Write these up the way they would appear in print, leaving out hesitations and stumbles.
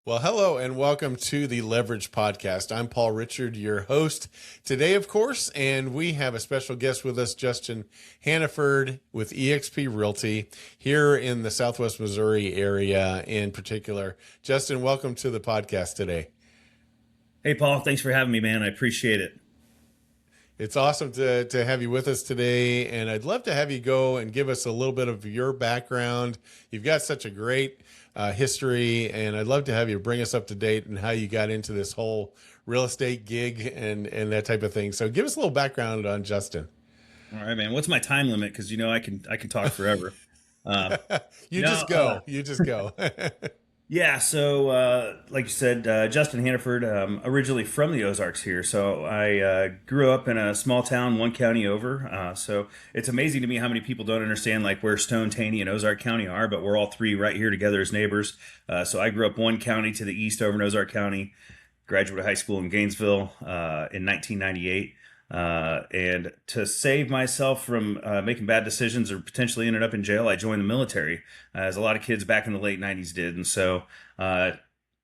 Well, hello and welcome to the Leverage Podcast. I'm Paul Richard, your host today, of course, and we have a special guest with us, Justin Hannaford with eXp Realty here in the Southwest Missouri area in particular. Justin, welcome to the podcast today. Hey, Paul, thanks for having me, man. I appreciate it. It's awesome to have you with us today, and I'd love to have you go and give us a little bit of your background. You've got such a great history, and I'd love to have you bring us up to date and how you got into this whole real estate gig and that type of thing. So give us a little background on Justin. All right, man. What's my time limit? Because I can talk forever. Uh, You no, just go. You just go. yeah. So, like you said, Justin Hannaford, originally from the Ozarks here. So I grew up in a small town, one county over. So it's amazing to me how many people don't understand like where Stone, Taney, and Ozark County are, but we're all three right here together as neighbors. So I grew up one county to the east over in Ozark County. Graduated high school in Gainesville in 1998. And to save myself from making bad decisions or potentially ended up in jail, I joined the military, as a lot of kids back in the late 90s did. And so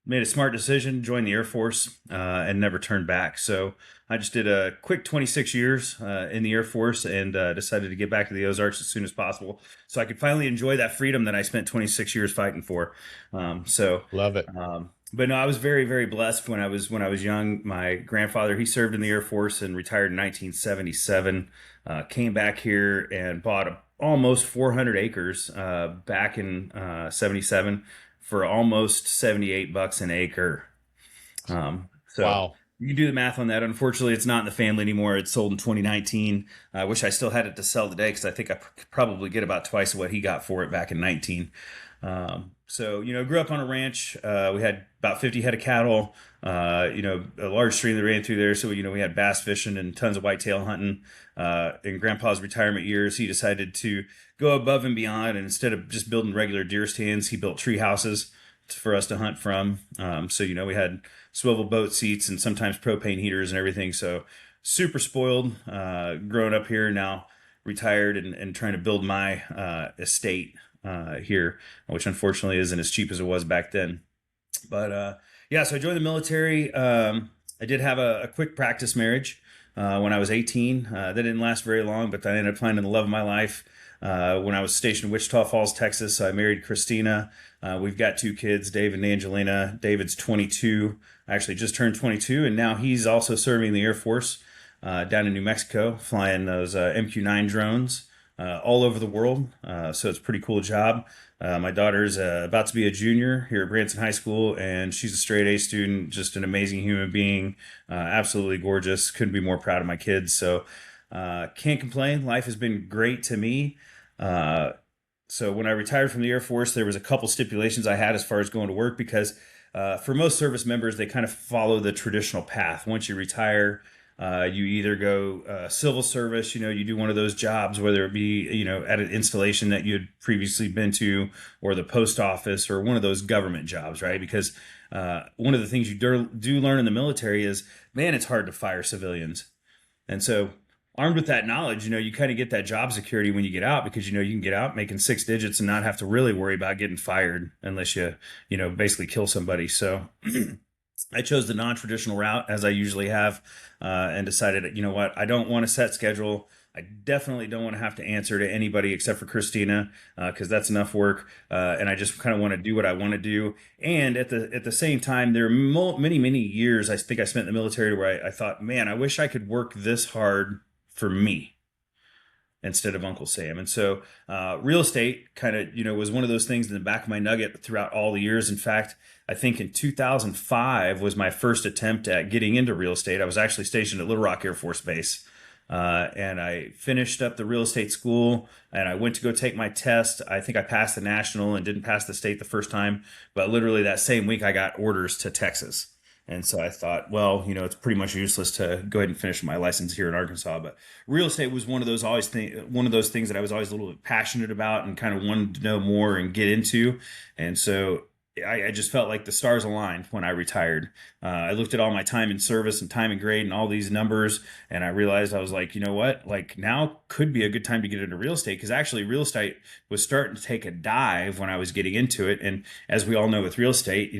made a smart decision, joined the Air Force, and never turned back. So I just did a quick 26 years in the Air Force and decided to get back to the Ozarks as soon as possible so I could finally enjoy that freedom that I spent 26 years fighting for. Love it. But no, I was very, very blessed when I was young. My grandfather, he served in the Air Force and retired in 1977. Came back here and bought almost 400 acres back in 77 for almost $78 an acre. So Wow. you can do the math on that. Unfortunately, it's not in the family anymore. It's sold in 2019. I wish I still had it to sell today because I think I could probably get about twice what he got for it back in 19. Grew up on a ranch. We had about 50 head of cattle, a large stream that ran through there. So, we had bass fishing and tons of whitetail hunting. In Grandpa's retirement years, he decided to go above and beyond. And instead of just building regular deer stands, he built tree houses for us to hunt from. We had swivel boat seats and sometimes propane heaters and everything. So super spoiled, growing up here, now retired and trying to build my estate here, which unfortunately isn't as cheap as it was back then. But so I joined the military. I did have a quick practice marriage when I was 18. That didn't last very long, but I ended up finding the love of my life when I was stationed in Wichita Falls, Texas. I married Christina. We've got two kids, Dave and Angelina. David's 22, actually just turned 22, and now he's also serving in the Air Force down in New Mexico, flying those MQ-9 drones all over the world. So it's a pretty cool job. My daughter's about to be a junior here at Branson High School, and she's a straight A student, just an amazing human being, absolutely gorgeous. Couldn't be more proud of my kids. So can't complain. Life has been great to me. So when I retired from the Air Force, there was a couple stipulations I had as far as going to work because for most service members, they kind of follow the traditional path. Once you retire, you either go civil service, you do one of those jobs, whether it be, at an installation that you had previously been to, or the post office, or one of those government jobs, right? Because one of the things you do learn in the military is, man, it's hard to fire civilians. And so armed with that knowledge, you kind of get that job security when you get out because, you can get out making six digits and not have to really worry about getting fired unless you basically kill somebody. So I chose the non-traditional route as I usually have, and decided, you know what, I don't want a set schedule. I definitely don't want to have to answer to anybody except for Christina, because that's enough work. And I just kind of want to do what I want to do. And at the same time, there are many, many years I think I spent in the military where I thought, man, I wish I could work this hard for me instead of Uncle Sam. And so real estate kind of, was one of those things in the back of my nugget throughout all the years. In fact, I think in 2005 was my first attempt at getting into real estate. I was actually stationed at Little Rock Air Force Base. And I finished up the real estate school and I went to go take my test. I think I passed the national and didn't pass the state the first time, but literally that same week I got orders to Texas. And so I thought, well, it's pretty much useless to go ahead and finish my license here in Arkansas. But real estate was one of those things that I was always a little bit passionate about and kind of wanted to know more and get into. And so I just felt like the stars aligned when I retired. I looked at all my time in service and time in grade and all these numbers, and I realized I was like, you know what? Like now could be a good time to get into real estate because actually real estate was starting to take a dive when I was getting into it. And as we all know with real estate,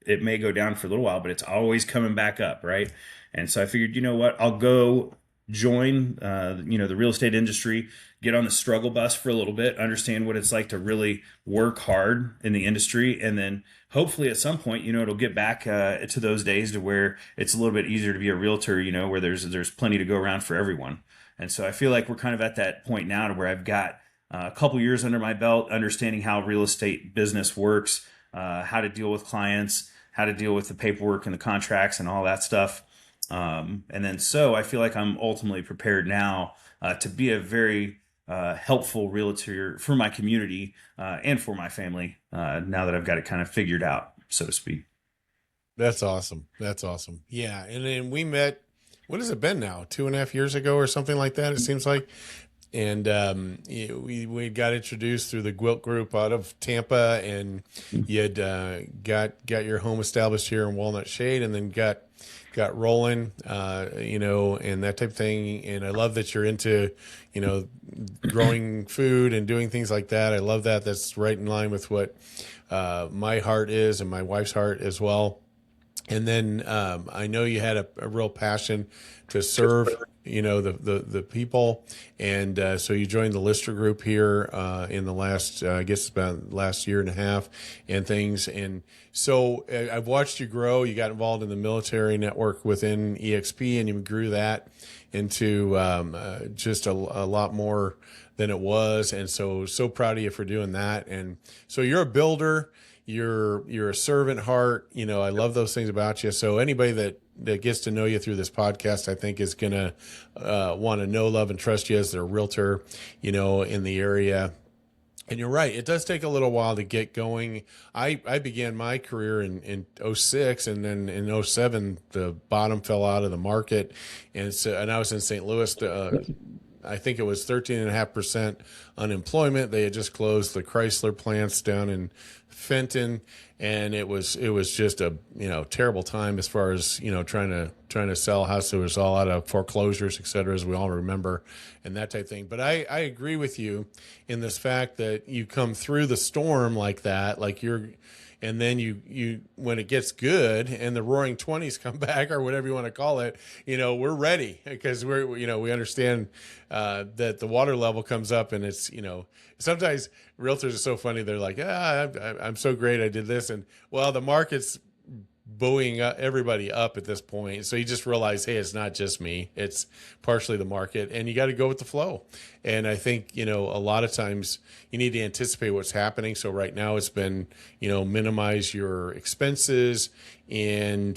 it may go down for a little while, but it's always coming back up, right? And so I figured, you know what, I'll go join, the real estate industry, get on the struggle bus for a little bit, understand what it's like to really work hard in the industry, and then hopefully at some point, it'll get back to those days to where it's a little bit easier to be a realtor, where there's plenty to go around for everyone. And so I feel like we're kind of at that point now to where I've got a couple years under my belt, understanding how real estate business works, how to deal with clients, how to deal with the paperwork and the contracts and all that stuff. And then so I feel like I'm ultimately prepared now to be a very helpful realtor for my community and for my family now that I've got it kind of figured out, so to speak. That's awesome. That's awesome. Yeah. And then we met, what has it been now? 2.5 years ago or something like that, it seems like. And we got introduced through the Gwilt Group out of Tampa, and you had got your home established here in Walnut Shade, and then got rolling, and that type of thing. And I love that you're into, growing food and doing things like that. I love that. That's right in line with what my heart is and my wife's heart as well. And then I know you had a real passion to serve, the people. And so you joined the Lister Group here in the last, I guess about last year and a half and things. And so I've watched you grow. You got involved in the military network within EXP, and you grew that into just a lot more than it was. And so proud of you for doing that. And so you're a builder. You're a servant heart. I love those things about you. So anybody that gets to know you through this podcast, I think is going to want to know, love, and trust you as their realtor, in the area. And you're right. It does take a little while to get going. I began my career in '06, and then in '07, the bottom fell out of the market. And I was in St. Louis. I think it was 13.5% unemployment. They had just closed the Chrysler plants down in Fenton, and it was just a terrible time as far as trying to sell a house. It was all out of foreclosures, et cetera, as we all remember, and that type of thing. But I agree with you in this fact that you come through the storm like that, and then you when it gets good and the roaring 20s come back, or whatever you want to call it, we're ready, because we understand that the water level comes up, and it's sometimes realtors are so funny. They're like, I'm so great, I did this, and well, the market's buoying everybody up at this point. So you just realize, hey, it's not just me, it's partially the market, and you got to go with the flow. And I think, a lot of times you need to anticipate what's happening. So right now it's been, minimize your expenses and,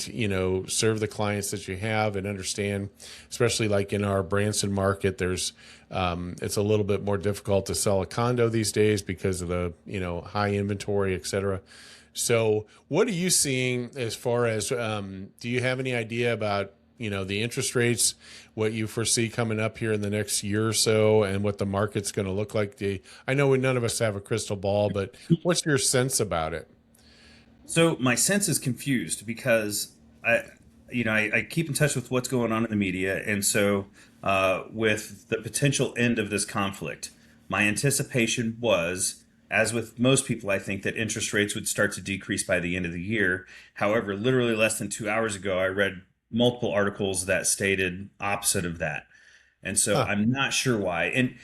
serve the clients that you have, and understand, especially like in our Branson market, there's, it's a little bit more difficult to sell a condo these days because of the, high inventory, et cetera. So what are you seeing as far as, do you have any idea about, the interest rates, what you foresee coming up here in the next year or so, and what the market's going to look like? I know none of us have a crystal ball, but what's your sense about it? So my sense is confused because I keep in touch with what's going on in the media. And so with the potential end of this conflict, my anticipation was, as with most people, I think that interest rates would start to decrease by the end of the year. However, literally less than 2 hours ago, I read multiple articles that stated opposite of that. And so I'm not sure why. And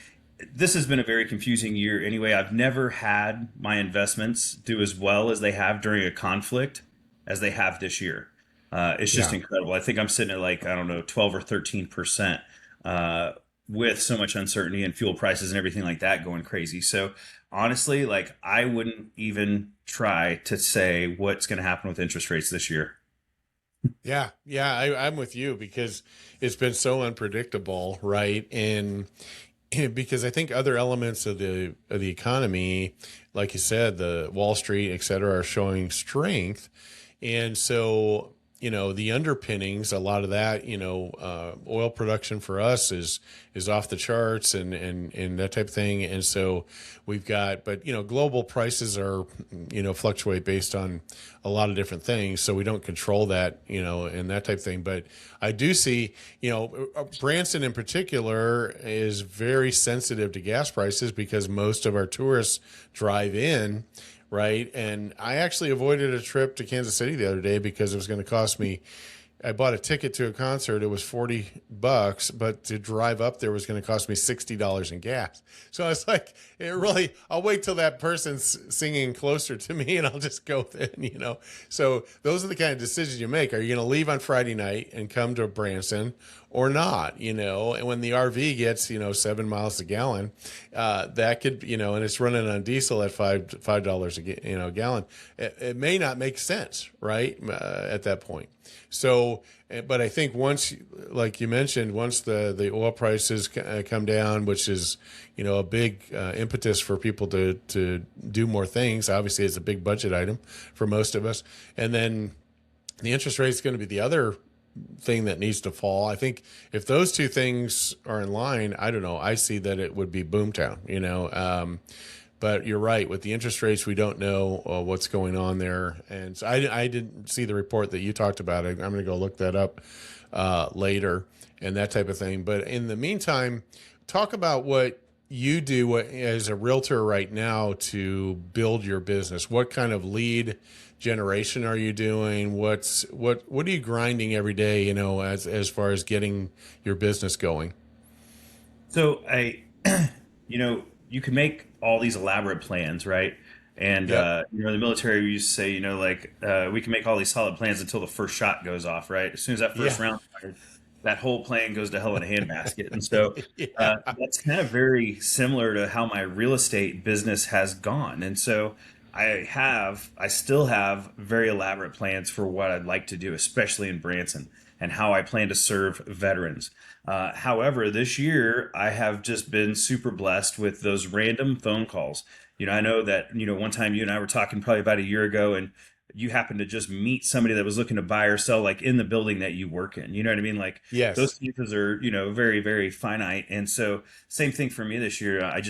this has been a very confusing year anyway. I've never had my investments do as well as they have during a conflict as they have this year. It's just incredible. I think I'm sitting at 12 or 13%. With so much uncertainty and fuel prices and everything like that going crazy. So honestly, I wouldn't even try to say what's going to happen with interest rates this year. Yeah. I'm with you, because it's been so unpredictable, right? And because I think other elements of the economy, like you said, the Wall Street, et cetera, are showing strength. And so, the underpinnings, a lot of that, oil production for us is off the charts, and that type of thing. And so we've got, but, global prices are, fluctuate based on a lot of different things. So we don't control that, and that type of thing. But I do see, Branson in particular is very sensitive to gas prices, because most of our tourists drive in right? And I actually avoided a trip to Kansas City the other day because it was going to cost me. I bought a ticket to a concert. It was $40, but to drive up there was going to cost me $60 in gas. So I was like, I'll wait till that person's singing closer to me and I'll just go then. So those are the kind of decisions you make. Are you going to leave on Friday night and come to Branson or not? And when the RV gets, 7 miles a gallon, that could, and it's running on diesel at $5 a gallon. It may not make sense, right? At that point. So, but I think once, like you mentioned, once the oil prices come down, which is, a big impetus for people to do more things. Obviously, it's a big budget item for most of us. And then the interest rate is going to be the other thing that needs to fall. I think if those two things are in line, I don't know, I see that it would be boomtown, but you're right. With the interest rates, we don't know what's going on there. And so I didn't see the report that you talked about. I'm going to go look that up later and that type of thing. But in the meantime, talk about what you do as a realtor right now to build your business. What kind of lead generation are you doing? What are you grinding every day, as far as getting your business going? So you can make all these elaborate plans, right? And Yep. in the military, we used to say, we can make all these solid plans until the first shot goes off, right? As soon as that first Yeah. round fired, that whole plan goes to hell in a handbasket. And so Yeah. that's kind of very similar to how my real estate business has gone. And so I still have very elaborate plans for what I'd like to do, especially in Branson, and how I plan to serve veterans. However, this year I have just been super blessed with those random phone calls. I know that, one time you and I were talking probably about a year ago, and you happened to just meet somebody that was looking to buy or sell, like in the building that you work in. You know what I mean? Like those Yes. chances are, very, very finite. And so same thing for me this year. I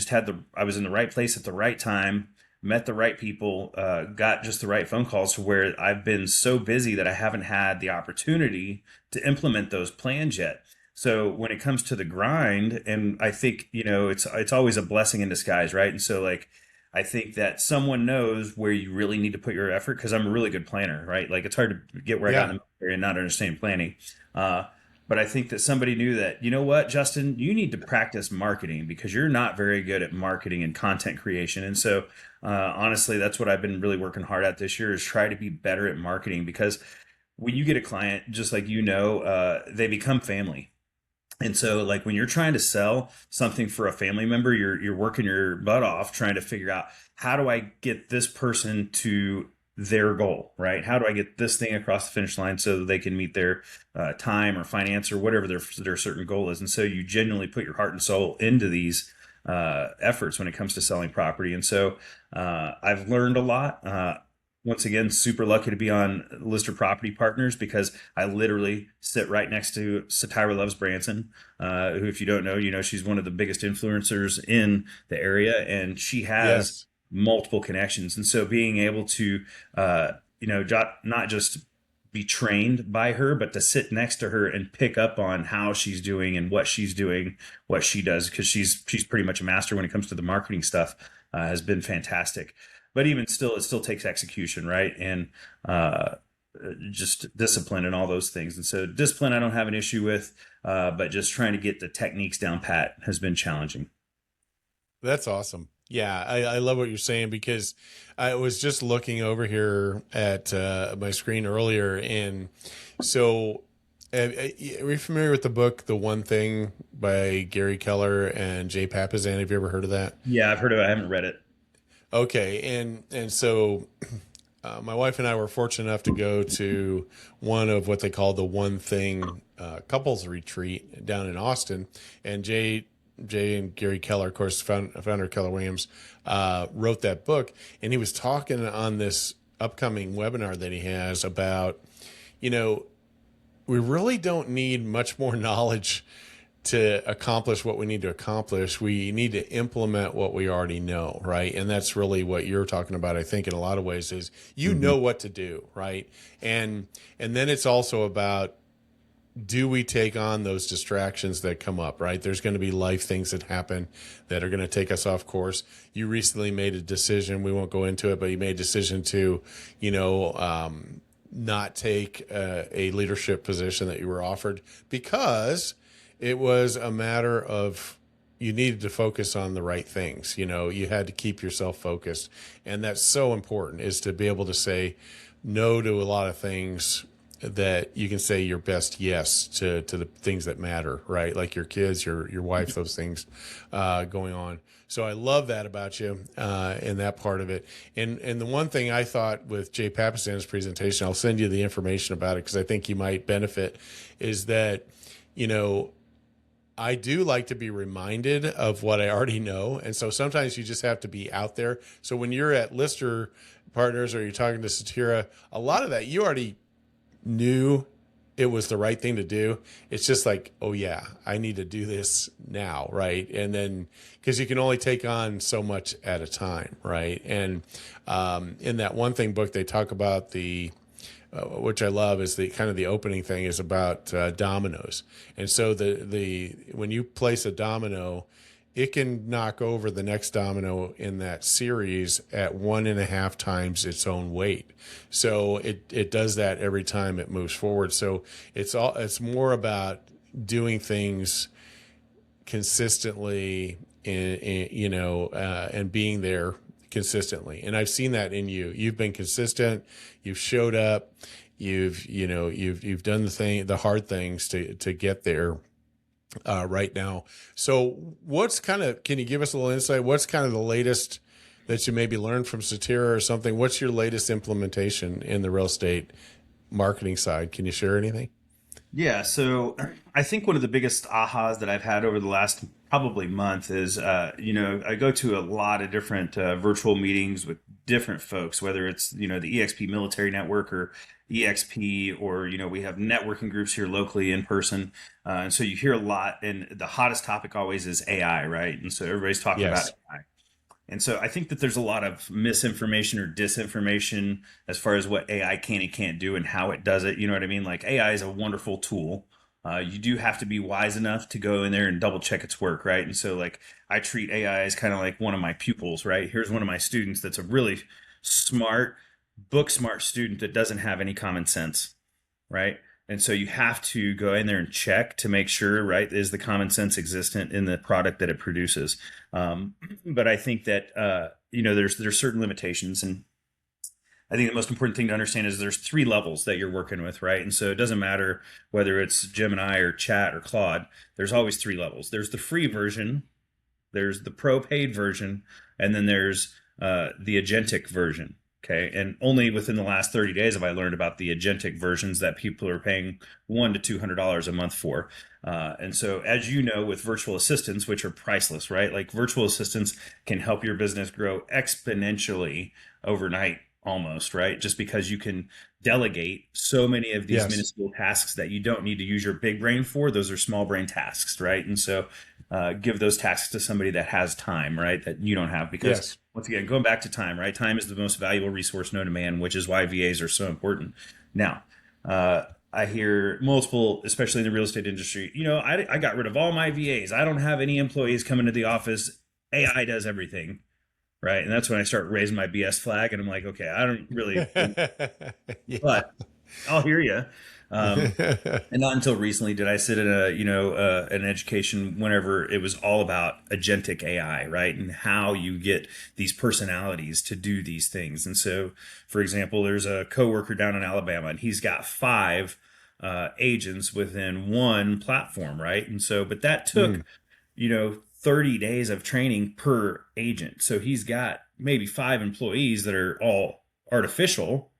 was in the right place at the right time, met the right people, got just the right phone calls to where I've been so busy that I haven't had the opportunity to implement those plans yet. So when it comes to the grind, and I think, it's always a blessing in disguise, right? And so like, I think that someone knows where you really need to put your effort, because I'm a really good planner, right? Like it's hard to get where I got in Yeah. the military and not understand planning. Uh, but I think that somebody knew that, Justin, you need to practice marketing because you're not very good at marketing and content creation. And so, honestly, that's what I've been really working hard at this year, is try to be better at marketing, because when you get a client, just like, they become family. And so like when you're trying to sell something for a family member, you're working your butt off trying to figure out, how do I get this person to their goal, right? How do I get this thing across the finish line so that they can meet their time or finance or whatever their certain goal is. And so you genuinely put your heart and soul into these efforts when it comes to selling property. And so I've learned a lot. Once again, super lucky to be on Lister Property Partners, because I literally sit right next to Satira Loves Branson, who, if you don't know, she's one of the biggest influencers in the area, and she has Yes. multiple connections. And so being able to, not just be trained by her, but to sit next to her and pick up on how she's doing and what she's doing, what she does, because she's pretty much a master when it comes to the marketing stuff, has been fantastic. But even still, it still takes execution, right? And just discipline and all those things. And so discipline, I don't have an issue with, but just trying to get the techniques down pat has been challenging. That's awesome. Yeah, I love what you're saying, because I was just looking over here at my screen earlier. And so, are you familiar with the book, The One Thing by Gary Keller and Jay Papasan? Have you ever heard of that? Yeah, I've heard of it. I haven't read it. Okay. And so my wife and I were fortunate enough to go to one of what they call the One Thing couples retreat down in Austin. And Jay and Gary Keller, of course, founder Keller Williams, wrote that book. And he was talking on this upcoming webinar that he has about, we really don't need much more knowledge to accomplish what we need to accomplish. We need to implement what we already know, right? And that's really what you're talking about, I think, in a lot of ways, is Hmm. know what to do, right? And then it's also about do we take on those distractions that come up, right? There's going to be life things that happen that are going to take us off course. You recently made a decision. We won't go into it, but you made a decision to, you know, not take a leadership position that you were offered because it was a matter of you needed to focus on the right things. You know, you had to keep yourself focused. And that's so important, is to be able to say no to a lot of things, that you can say your best yes to the things that matter, right? Like your kids, your wife, those things going on. So I love that about you and that part of it. And the one thing I thought with Jay Papasan's presentation, I'll send you the information about it because I think you might benefit, is that, you know, I do like to be reminded of what I already know. And so sometimes you just have to be out there. So when you're at Lister Partners or you're talking to Satira, a lot of that you already knew it was the right thing to do. It's just like, oh yeah, I need to do this now, right? And then because you can only take on so much at a time, right? And in that one thing book, they talk about the which I love, is the kind of the opening thing is about dominoes. And so the when you place a domino, it can knock over the next domino in that series at 1.5 times its own weight. So it does that every time it moves forward. So it's more about doing things consistently, and being there consistently. And I've seen that in you. You've been consistent. You've showed up. You've done the hard things to get there right now. So can you give us a little insight? What's kind of the latest that you maybe learned from Satira or something? What's your latest implementation in the real estate marketing side? Can you share anything? Yeah, so I think one of the biggest ahas that I've had over the last probably month is, I go to a lot of different virtual meetings with different folks, whether it's, the EXP Military Network or EXP, or, we have networking groups here locally in person. And so you hear a lot, and the hottest topic always is AI, right? And so everybody's talking about Yes. AI. And so I think that there's a lot of misinformation or disinformation as far as what AI can and can't do and how it does it. You know what I mean? Like, AI is a wonderful tool. You do have to be wise enough to go in there and double check its work, right? And so, like, I treat AI as kind of like one of my pupils, right? Here's one of my students that's a really smart, book smart student that doesn't have any common sense, right? And so you have to go in there and check to make sure, right, is the common sense existent in the product that it produces. But I think that there's certain limitations, and I think the most important thing to understand is there's 3 levels that you're working with, right? And so it doesn't matter whether it's Gemini or Chat or Claude. There's always 3 levels. There's the free version, there's the pro paid version, and then there's the agentic version. Okay. And only within the last 30 days have I learned about the agentic versions that people are paying $100 to $200 a month for. And so, as you know, with virtual assistants, which are priceless, right? Like, virtual assistants can help your business grow exponentially overnight, almost, right? Just because you can delegate so many of these Yes. minuscule tasks that you don't need to use your big brain for. Those are small brain tasks, right? And so, give those tasks to somebody that has time, right? That you don't have, because Yes. once again, going back to time, right? Time is the most valuable resource known to man, which is why VAs are so important. Now, I hear multiple, especially in the real estate industry, I got rid of all my VAs. I don't have any employees coming to the office. AI does everything, right? And that's when I start raising my BS flag, and I'm like, okay, I don't really, Yeah. but I'll hear you. And not until recently did I sit in an education whenever it was all about agentic AI, right? And how you get these personalities to do these things. And so, for example, there's a coworker down in Alabama, and he's got 5 agents within one platform, right? And so, but that took, Mm. 30 days of training per agent. So he's got maybe 5 employees that are all artificial,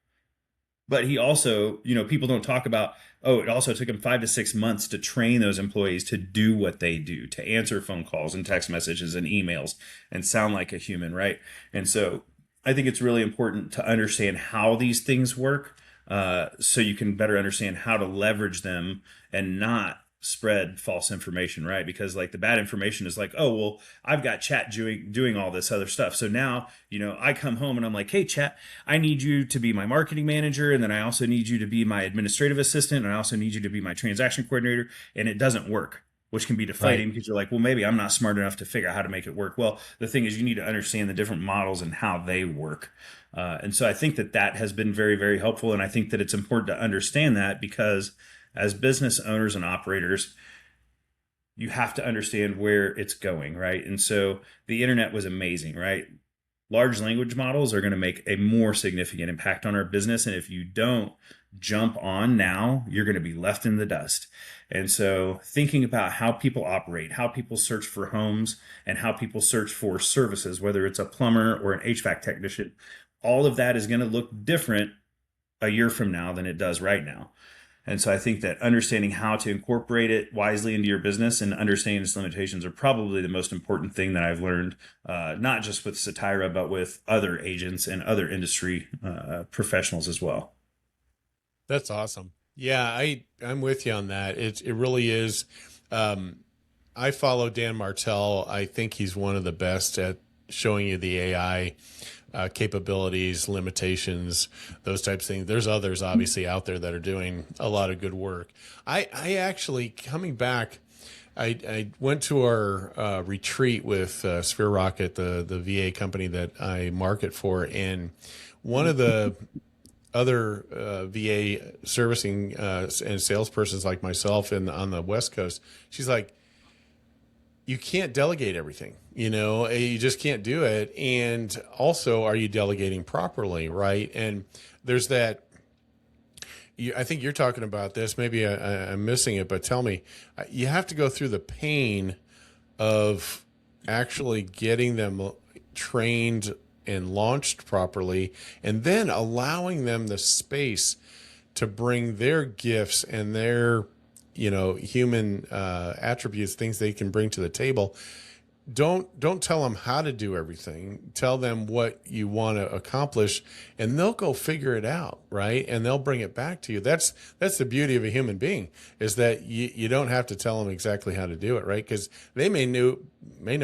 but he also, people don't talk about, oh, it also took him 5 to 6 months to train those employees to do what they do, to answer phone calls and text messages and emails and sound like a human, right? And so I think it's really important to understand how these things work, so you can better understand how to leverage them and not spread false information, right? Because like the bad information is like, oh, well, I've got chat doing all this other stuff. So now, I come home and I'm like, hey, chat, I need you to be my marketing manager. And then I also need you to be my administrative assistant. And I also need you to be my transaction coordinator. And it doesn't work, which can be deflating because you're like, well, maybe I'm not smart enough to figure out how to make it work. Well, the thing is, you need to understand the different models and how they work. And so I think that has been very, very helpful. And I think that it's important to understand that because as business owners and operators, you have to understand where it's going, right? And so the internet was amazing, right? Large language models are going to make a more significant impact on our business. And if you don't jump on now, you're going to be left in the dust. And so thinking about how people operate, how people search for homes, and how people search for services, whether it's a plumber or an HVAC technician, all of that is going to look different a year from now than it does right now. And so I think that understanding how to incorporate it wisely into your business and understanding its limitations are probably the most important thing that I've learned, not just with Satira, but with other agents and other industry professionals as well. That's awesome. Yeah, I'm with you on that. It really is. I follow Dan Martell. I think he's one of the best at showing you the AI capabilities, limitations, those types of things. There's others obviously out there that are doing a lot of good work. I actually, coming back, I went to our retreat with Sphere Rocket, the VA company that I market for, and one of the other VA servicing and salespersons like myself on the West Coast, she's like, you can't delegate everything, you just can't do it. And also, are you delegating properly? Right. And there's that, I think you're talking about this, maybe I'm missing it, but tell me, you have to go through the pain of actually getting them trained and launched properly, and then allowing them the space to bring their gifts and their human attributes, things they can bring to the table. Don't tell them how to do everything. Tell them what you want to accomplish, and they'll go figure it out, right? And they'll bring it back to you. That's the beauty of a human being, is that you don't have to tell them exactly how to do it, right? Because they may know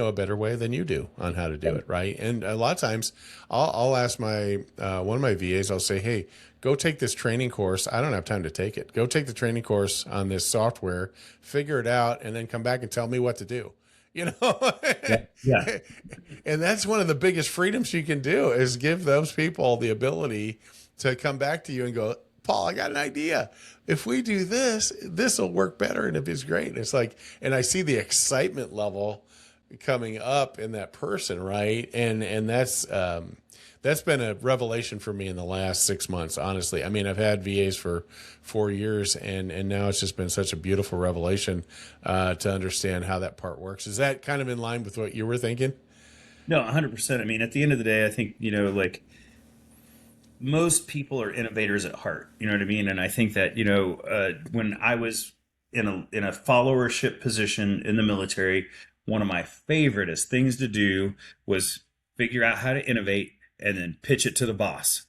a better way than you do on how to do it, right? And a lot of times, I'll ask my one of my VAs. I'll say, hey, go take this training course. I don't have time to take it. Go take the training course on this software, figure it out, and then come back and tell me what to do. Yeah. And that's one of the biggest freedoms you can do, is give those people the ability to come back to you and go, Paul, I got an idea. If we do this, this will work better. And it is great. It's like, and I see the excitement level coming up in that person. Right. And that's been a revelation for me in the last 6 months, honestly. I mean, I've had VAs for 4 years, and now it's just been such a beautiful revelation to understand how that part works. Is that kind of in line with what you were thinking? No, 100%. I mean, at the end of the day, I think, like most people are innovators at heart. You know what I mean? And I think that, when I was in a followership position in the military, one of my favoriteest things to do was figure out how to innovate and then pitch it to the boss.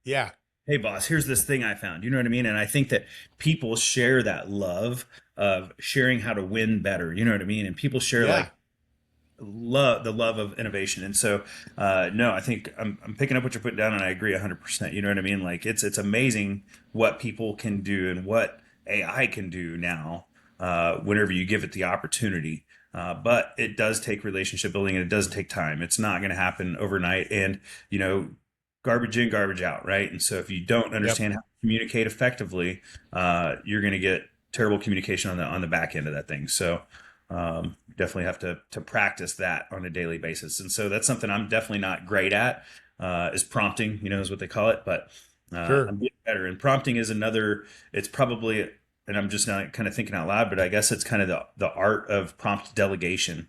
Yeah. Hey, boss, here's this thing I found. You know what I mean? And I think that people share that love of sharing how to win better. You know what I mean? And people share like the love of innovation. And so, no, I think I'm picking up what you're putting down, and I agree 100%. You know what I mean? Like it's amazing what people can do and what AI can do now whenever you give it the opportunity. But it does take relationship building, and it does take time. It's not going to happen overnight. And, garbage in, garbage out, right? And so if you don't understand how to communicate effectively, you're going to get terrible communication on the back end of that thing. So definitely have to practice that on a daily basis. And so that's something I'm definitely not great at, is prompting, is what they call it. But Sure. I'm getting better. And prompting is it's probably, and I'm just not kind of thinking out loud, but I guess it's kind of the art of prompt delegation,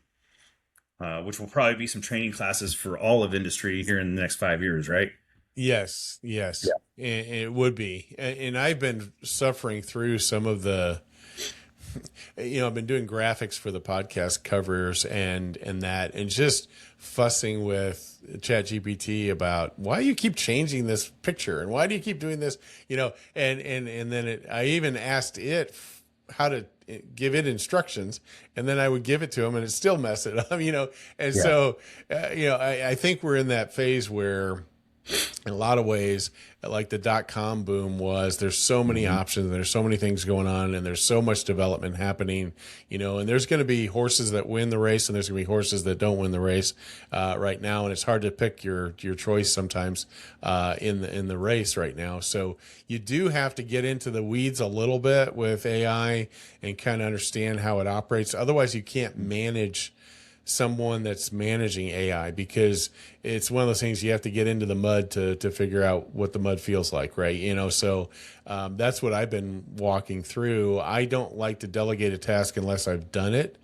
which will probably be some training classes for all of industry here in the next 5 years, right? Yes. Yeah. And it would be. And I've been suffering through some of the, I've been doing graphics for the podcast covers and just fussing with ChatGPT about why you keep changing this picture and why do you keep doing this, and then I even asked it how to give it instructions, and then I would give it to them and it still mess it up, And Yeah. so, I think we're in that phase where in a lot of ways, like the .com boom was, there's so many Mhm. options, and there's so many things going on, and there's so much development happening, and there's going to be horses that win the race, and there's going to be horses that don't win the race right now, and it's hard to pick your choice sometimes in the race right now. So you do have to get into the weeds a little bit with AI and kind of understand how it operates. Otherwise, you can't manage someone that's managing AI, because it's one of those things you have to get into the mud to figure out what the mud feels like, right? So that's what I've been walking through. I don't like to delegate a task unless I've done it,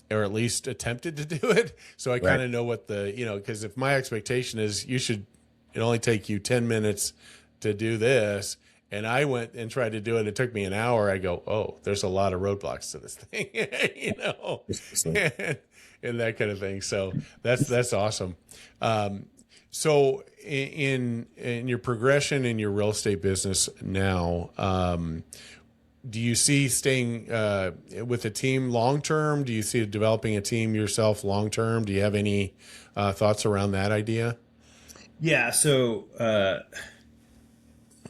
or at least attempted to do it. So I kind Right. of know what because if my expectation is it only take you 10 minutes to do this, and I went and tried to do it, it took me an hour, I go, oh, there's a lot of roadblocks to this thing, you know, Precisely. and, and that kind of thing. So that's awesome. Um, so in your progression in your real estate business now, do you see staying with a team long term? Do you see developing a team yourself long term? Do you have any thoughts around that idea? Yeah. So,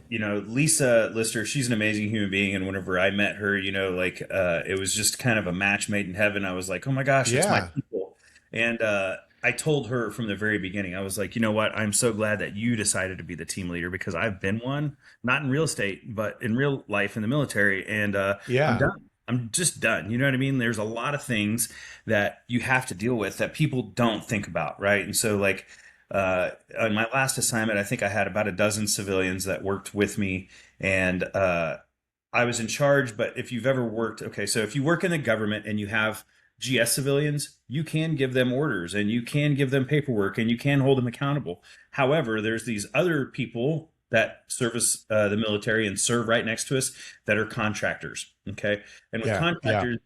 Lisa Lister, she's an amazing human being. And whenever I met her, it was just kind of a match made in heaven. I was like, oh my gosh, it's my Yeah, people. And I told her from the very beginning, I was like, you know what? I'm so glad that you decided to be the team leader, because I've been one, not in real estate, but in real life in the military. And I'm yeah, done. I'm just done. You know what I mean? There's a lot of things that you have to deal with that people don't think about, right? And so, like, on my last assignment, I think I had about a dozen civilians that worked with me, and I was in charge. But if you've ever worked, okay, so if you work in the government and you have GS civilians, you can give them orders and you can give them paperwork and you can hold them accountable. However, there's these other people that service the military and serve right next to us that are contractors. Okay. And with yeah, yeah. contractors,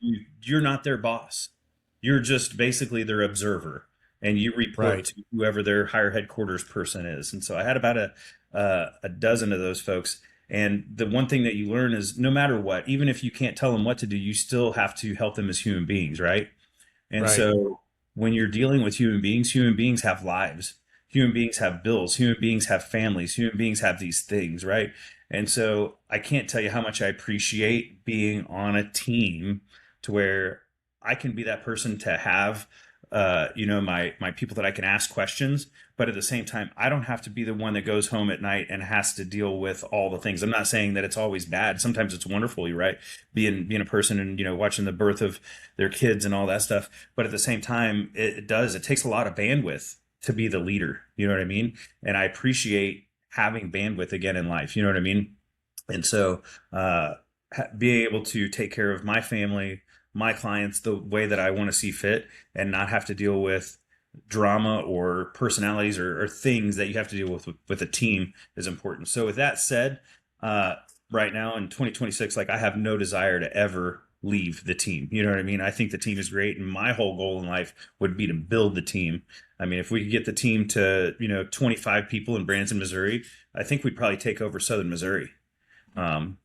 you're not their boss. You're just basically their observer, and you report Right. to whoever their higher headquarters person is. And so I had about a dozen of those folks. And the one thing that you learn is, no matter what, even if you can't tell them what to do, you still have to help them as human beings, right? And Right. so when you're dealing with human beings have lives. Human beings have bills. Human beings have families. Human beings have these things, right? And so I can't tell you how much I appreciate being on a team to where I can be that person to have, my people that I can ask questions, but at the same time, I don't have to be the one that goes home at night and has to deal with all the things. I'm not saying that it's always bad. Sometimes it's wonderful, you're right, being a person and watching the birth of their kids and all that stuff. But at the same time, it takes a lot of bandwidth to be the leader. You know what I mean? And I appreciate having bandwidth again in life. You know what I mean? And so, being able to take care of my family, my clients, the way that I want to see fit, and not have to deal with drama or personalities or things that you have to deal with a team is important. So with that said, uh, right now in 2026, like, I have no desire to ever leave the team. You know what I mean? I think the team is great, and my whole goal in life would be to build the team. I mean, if we could get the team to 25 people in Branson, Missouri, I think we'd probably take over Southern Missouri. Um,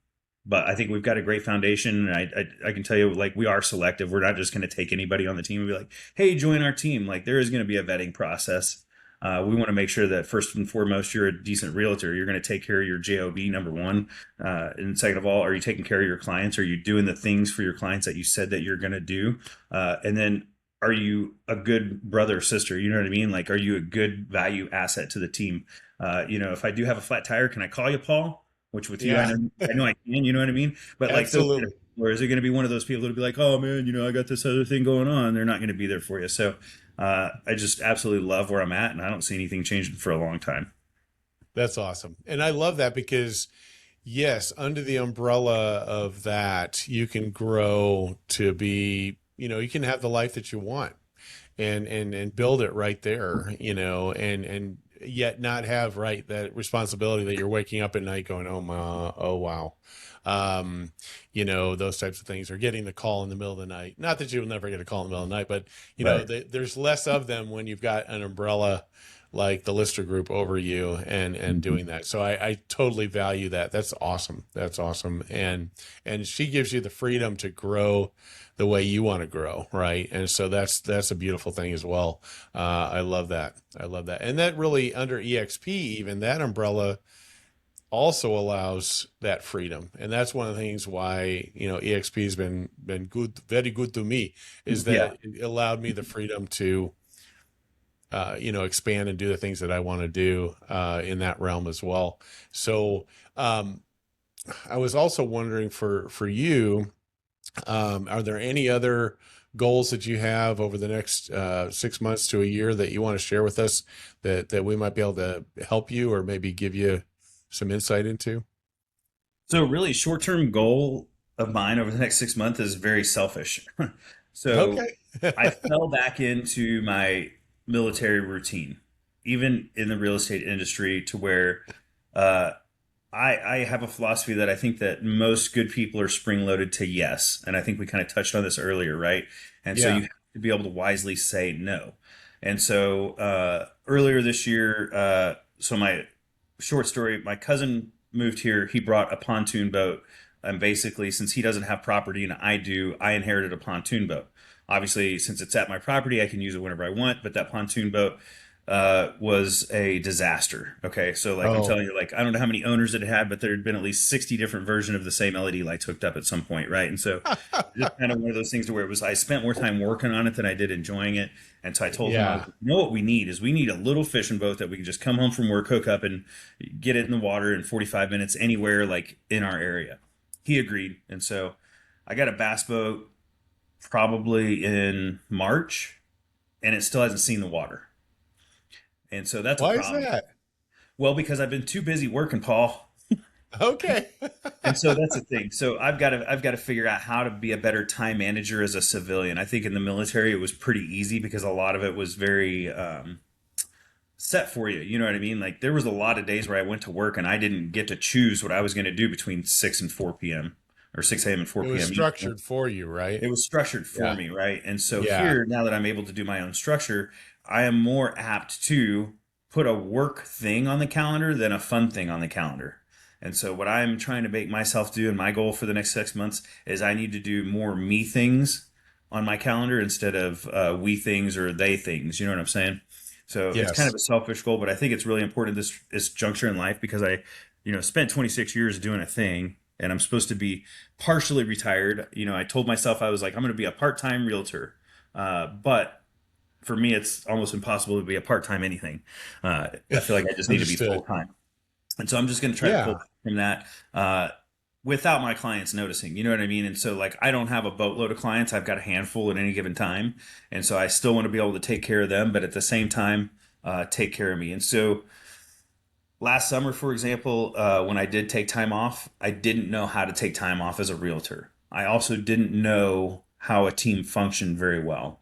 but I think we've got a great foundation. And I can tell you, like, we are selective. We're not just going to take anybody on the team and be like, hey, join our team. Like, there is going to be a vetting process. We want to make sure that first and foremost, you're a decent realtor. You're going to take care of your job, number one. And second of all, are you taking care of your clients? Are you doing the things for your clients that you said that you're going to do? And then, are you a good brother or sister? You know what I mean? Like, are you a good value asset to the team? If I do have a flat tire, can I call you, Paul? Which with you, Yeah. I know I can. You know what I mean? But like those, Absolutely. or is it going to be one of those people that'll be like, oh man, I got this other thing going on? They're not going to be there for you. So I just absolutely love where I'm at, and I don't see anything changing for a long time. That's awesome. And I love that because, yes, under the umbrella of that, you can grow to be, you can have the life that you want, and build it right there, and yet not have, right, that responsibility that you're waking up at night going, oh my, oh wow. Those types of things, or getting the call in the middle of the night. Not that you'll never get a call in the middle of the night, but Right. there's less of them when you've got an umbrella like the Lister Group over you and doing that. So I totally value that. That's awesome. That's awesome. And she gives you the freedom to grow the way you want to grow, right? And so that's a beautiful thing as well. I love that. I love that. And that really under EXP, even that umbrella also allows that freedom. And that's one of the things why, EXP has been good, very good to me, is Yeah. that it allowed me the freedom to expand and do the things that I want to do in that realm as well. So I was also wondering for you, are there any other goals that you have over the next 6 months to a year that you want to share with us that we might be able to help you or maybe give you some insight into? So really short-term goal of mine over the next 6 months is very selfish. So Okay. I fell back into my military routine, even in the real estate industry, to where uh, I have a philosophy that I think that most good people are spring loaded to yes. And I think we kind of touched on this earlier, right? And so you Yeah. have to be able to wisely say no. And so earlier this year, so my short story, my cousin moved here. He brought a pontoon boat. And basically, since he doesn't have property and I do, I inherited a pontoon boat. Obviously, since it's at my property, I can use it whenever I want. But that pontoon boat was a disaster. Okay, so like I'm Oh, telling you, like I don't know how many owners it had, but there had been at least 60 different versions of the same LED lights hooked up at some point, right? And so just kind of one of those things to where it was I spent more time working on it than I did enjoying it. And so I told him, I was yeah. like, you know what we need is we need a little fishing boat that we can just come home from work, hook up, and get it in the water in 45 minutes anywhere like in our area. He agreed, and so I got a bass boat probably in March, and it still hasn't seen the water. And so that's a Why is problem. that? Well, because I've been too busy working, Paul. Okay. And so that's the thing. So I've got to figure out how to be a better time manager as a civilian. I think in the military it was pretty easy because a lot of it was very set for you. You know what I mean? Like there was a lot of days where I went to work and I didn't get to choose what I was going to do between 6 and 4 p.m. or 6 a.m. and It was 4 p.m. structured for you, right? It was structured for Yeah. me, right? And so Yeah. here, now that I'm able to do my own structure, I am more apt to put a work thing on the calendar than a fun thing on the calendar. And so what I'm trying to make myself do and my goal for the next 6 months is I need to do more me things on my calendar instead of we things or they things. You know what I'm saying? So it's kind of Yes. a selfish goal, but I think it's really important this juncture in life because I spent 26 years doing a thing and I'm supposed to be partially retired. I told myself I was like, I'm going to be a part-time realtor. But for me, it's almost impossible to be a part-time anything. I feel like I just need to be Understood. full-time. And so I'm just going to try to pull Yeah. back from that without my clients noticing. You know what I mean? And so, like, I don't have a boatload of clients. I've got a handful at any given time. And so I still want to be able to take care of them, but at the same time, take care of me. And so last summer, for example, when I did take time off, I didn't know how to take time off as a realtor. I also didn't know how a team functioned very well.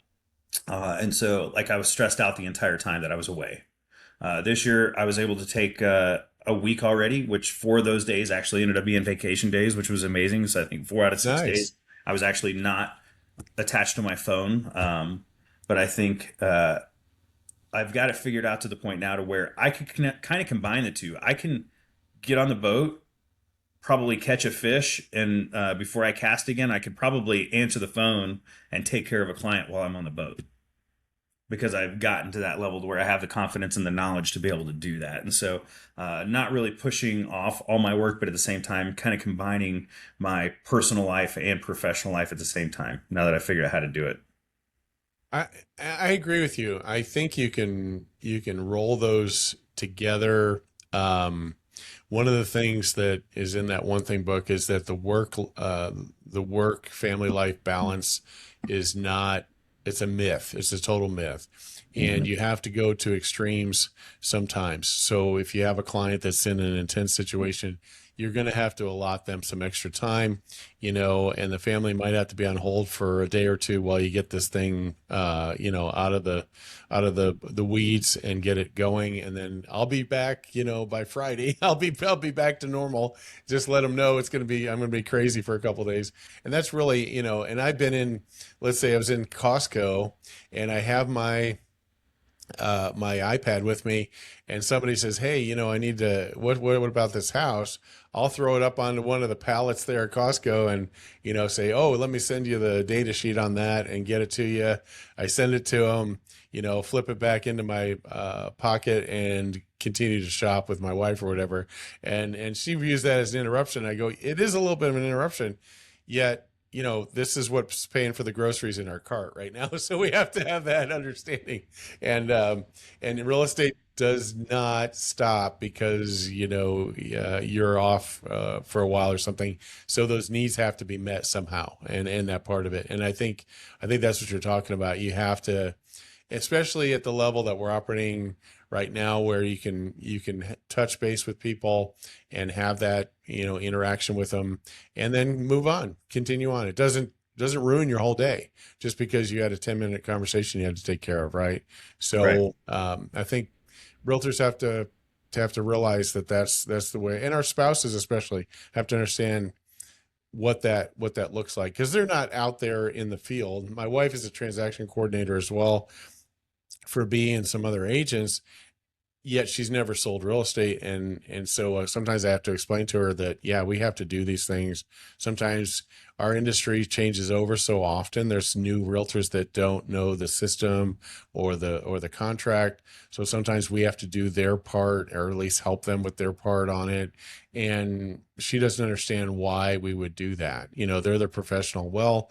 And so, like, I was stressed out the entire time that I was away. This year, I was able to take a week already, which 4 of those days actually ended up being vacation days, which was amazing. So I think 4 out of 6 days Nice. I was actually not attached to my phone. But I think I've got it figured out to the point now to where I can kind of combine the two. I can get on the boat, probably catch a fish, and before I cast again, I could probably answer the phone and take care of a client while I'm on the boat because I've gotten to that level to where I have the confidence and the knowledge to be able to do that. And so, not really pushing off all my work, but at the same time, kind of combining my personal life and professional life at the same time. Now that I figured out how to do it. I I agree with you. I think you can roll those together. Um, One of the things that is in that one thing book is that the work family life balance is not, it's a myth. It's a total myth. And Mhm. you have to go to extremes sometimes. So if you have a client that's in an intense situation, you're going to have to allot them some extra time, and the family might have to be on hold for a day or two while you get this thing, out of the weeds and get it going. And then I'll be back, by Friday. I'll be back to normal. Just let them know I'm going to be crazy for a couple of days. And that's really, and I've been in, let's say I was in Costco and I have my my iPad with me, and somebody says, "Hey, I need to. What about this house?" I'll throw it up onto one of the pallets there at Costco, and say, "Oh, let me send you the data sheet on that and get it to you." I send it to them. Flip it back into my pocket and continue to shop with my wife or whatever. And she views that as an interruption. I go, it is a little bit of an interruption, yet this is what's paying for the groceries in our cart right now. So we have to have that understanding. And real estate does not stop because, you're off for a while or something. So those needs have to be met somehow, and that part of it. And I think that's what you're talking about. You have to, especially at the level that we're operating right now, where you can touch base with people and have that interaction with them, and then move on, continue on. It doesn't ruin your whole day just because you had a 10-minute conversation you had to take care of, right? Right. So I think realtors have to realize that that's the way, and our spouses especially have to understand what that looks like, because they're not out there in the field. My wife is a transaction coordinator as well for B and some other agents, yet she's never sold real estate. And so sometimes I have to explain to her that, yeah, we have to do these things. Sometimes our industry changes over so often. There's new realtors that don't know the system or the contract. So sometimes we have to do their part, or at least help them with their part on it. And she doesn't understand why we would do that. They're the professional. Well,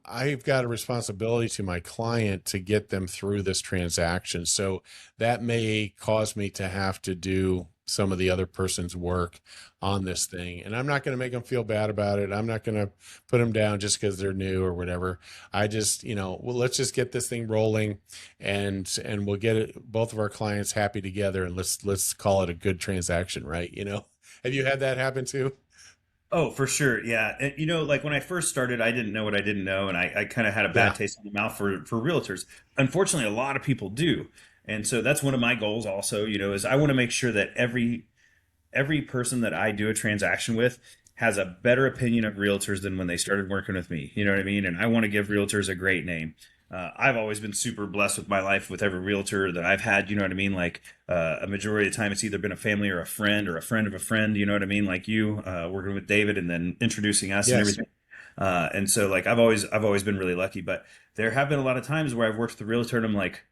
I've got a responsibility to my client to get them through this transaction. So that may cause me to have to do some of the other person's work on this thing. And I'm not going to make them feel bad about it. I'm not going to put them down just because they're new or whatever. I just, well, let's just get this thing rolling, and we'll get it, both of our clients happy together, and let's call it a good transaction, right? Have you had that happen too? Oh, for sure. Yeah. And, like when I first started, I didn't know what I didn't know. And I kind of had a bad Yeah. taste in the mouth for realtors. Unfortunately, a lot of people do. And so that's one of my goals also, is I want to make sure that every person that I do a transaction with has a better opinion of realtors than when they started working with me. You know what I mean? And I want to give realtors a great name. I've always been super blessed with my life with every realtor that I've had. You know what I mean? Like a majority of the time, it's either been a family or a friend of a friend. You know what I mean? Like you working with David and then introducing us and Yes. everything. And so like I've always been really lucky. But there have been a lot of times where I've worked with a realtor and I'm like,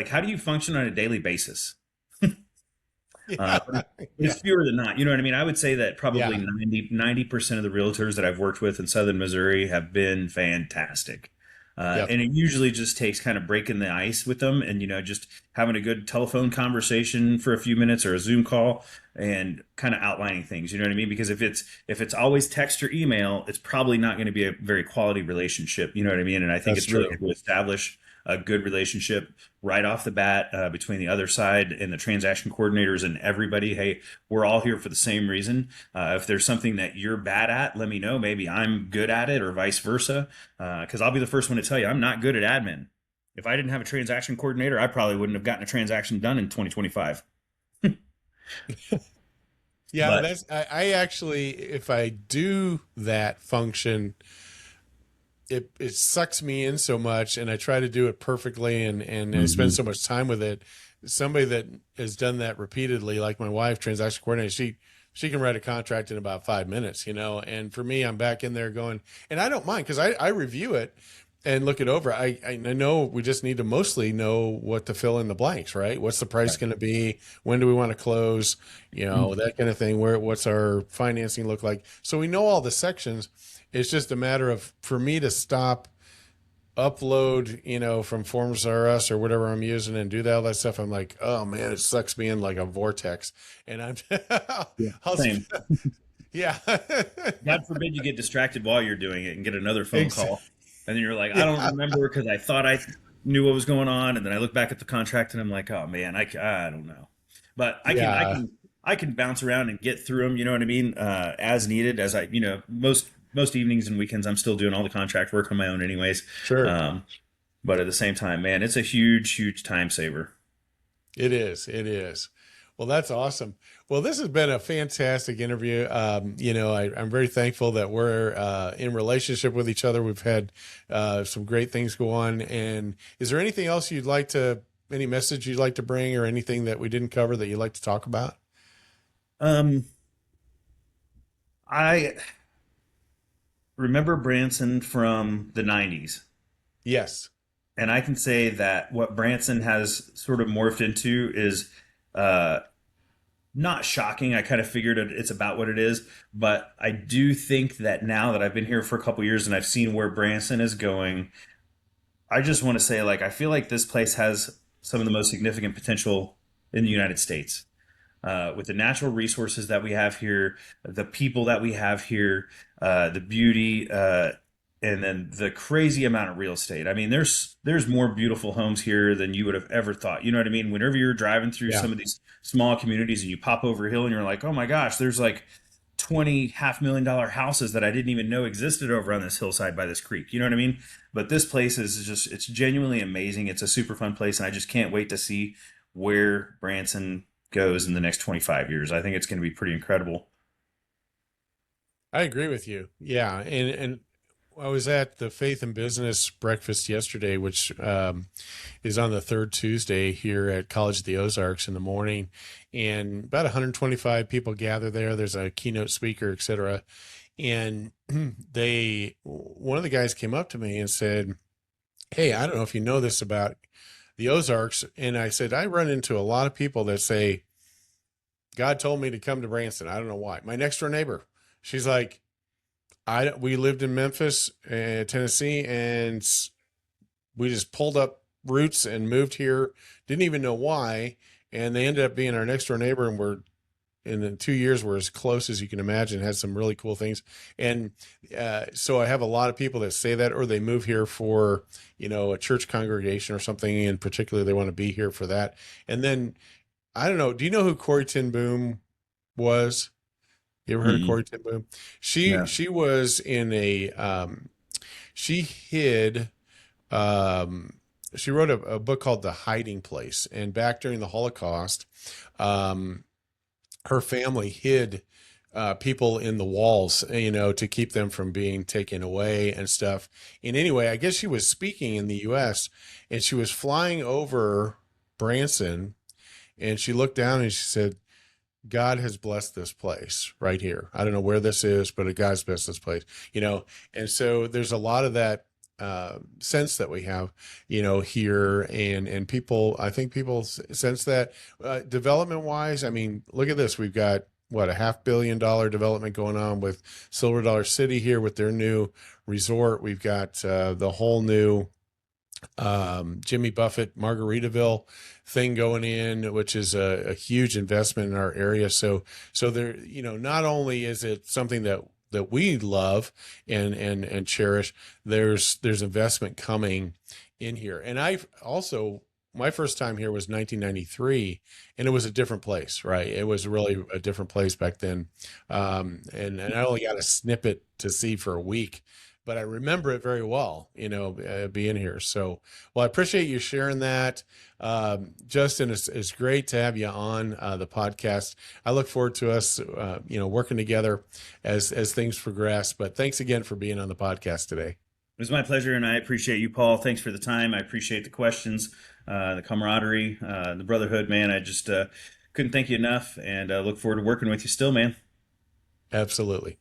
how do you function on a daily basis? Yeah. But Yeah. it's fewer than not. You know what I mean? I would say that probably Yeah. 90% of the realtors that I've worked with in Southern Missouri have been fantastic. Yep. And it usually just takes kind of breaking the ice with them and, just having a good telephone conversation for a few minutes or a Zoom call and kind of outlining things. You know what I mean? Because if it's always text or email, it's probably not going to be a very quality relationship. You know what I mean? And I think That's it's really true. good to establish a good relationship right off the bat between the other side and the transaction coordinators and everybody. Hey, we're all here for the same reason. If there's something that you're bad at, let me know. Maybe I'm good at it, or vice versa. Because I'll be the first one to tell you I'm not good at admin. If I didn't have a transaction coordinator, I probably wouldn't have gotten a transaction done in 2025. Yeah, But I actually, if I do that function, it sucks me in so much, and I try to do it perfectly, and I spend Mhm. so much time with it. Somebody that has done that repeatedly, like my wife, transaction coordinator, she can write a contract in about 5 minutes, and for me, I'm back in there going, and I don't mind because I review it and look it over. I know we just need to mostly know what to fill in the blanks, right? What's the price Right. going to be? When do we want to close? Mhm. That kind of thing. What's our financing look like? So we know all the sections. It's just a matter of, for me to stop, upload, from Forms R Us or whatever I'm using, and do that, all that stuff. I'm like, oh man, it sucks me in like a vortex. And I'm, Yeah. I'll, Same. yeah. God forbid you get distracted while you're doing it and get another phone Ex- call. And then you're like, I don't yeah. remember because I thought I knew what was going on. And then I look back at the contract and I'm like, oh man, I don't know. But I can, I Yeah. can, I can bounce around and get through them. You know what I mean? As needed, as most evenings and weekends, I'm still doing all the contract work on my own anyways. Sure. Um, but at the same time, man, it's a huge, huge time saver. It is. It is. Well, that's awesome. Well, this has been a fantastic interview. I'm very thankful that we're in relationship with each other. We've had some great things go on. And is there anything else any message you'd like to bring, or anything that we didn't cover that you'd like to talk about? Um, I remember Branson from the 90s. Yes. And I can say that what Branson has sort of morphed into is uh, not shocking. I kind of figured it's about what it is, but I do think that now that I've been here for a couple years and I've seen where Branson is going, I just want to say, like, I feel like this place has some of the most significant potential in the United States. With the natural resources that we have here, the people that we have here, the beauty, and then the crazy amount of real estate. I mean, there's more beautiful homes here than you would have ever thought. You know what I mean? Whenever you're driving through Yeah. some of these small communities and you pop over a hill and you're like, oh my gosh, there's like 20 $500,000 houses that I didn't even know existed over on this hillside by this creek. You know what I mean? But this place is just, it's genuinely amazing. It's a super fun place. And I just can't wait to see where Branson goes in the next 25 years. I think it's going to be pretty incredible. I agree with you. Yeah, and I was at the Faith and Business breakfast yesterday, which is on the third Tuesday here at College of the Ozarks in the morning, and about 125 people gather there. There's a keynote speaker, etc. And one of the guys came up to me and said, "Hey, I don't know if you know this about the Ozarks," and I said, "I run into a lot of people that say." God told me to come to Branson. I don't know why. My next door neighbor, she's like, we lived in Memphis, Tennessee, and we just pulled up roots and moved here. Didn't even know why, and they ended up being our next door neighbor, and we're in the 2 years we're as close as you can imagine. Had some really cool things, and so I have a lot of people that say that, or they move here for a church congregation or something in particular. They want to be here for that, and then I don't know. Do you know who Corey Ten Boom was? You ever heard of Mm-mm. Corey Ten Boom? She No. she was in a she hid she wrote a book called The Hiding Place, and back during the Holocaust, um, her family hid people in the walls, to keep them from being taken away and stuff. And anyway, I guess she was speaking in the U.S. and she was flying over Branson, and she looked down and she said, God has blessed this place right here. I don't know where this is, but God's blessed this place, And so there's a lot of that sense that we have, here, and people. I think people sense that development wise. I mean, look at this. We've got what, $500 million development going on with Silver Dollar City here with their new resort. We've got the whole new Jimmy Buffett Margaritaville thing going in, which is a huge investment in our area. So there, not only is it something that we love and cherish, there's investment coming in here. And I've also, my first time here was 1993, and it was a different place, right? It was really a different place back then. And I only got a snippet to see for a week, but I remember it very well, being here. So, well, I appreciate you sharing that. Justin, it's great to have you on the podcast. I look forward to us, working together as things progress. But thanks again for being on the podcast today. It was my pleasure, and I appreciate you, Paul. Thanks for the time. I appreciate the questions, the camaraderie, the brotherhood, man. I just couldn't thank you enough, and look forward to working with you still, man. Absolutely.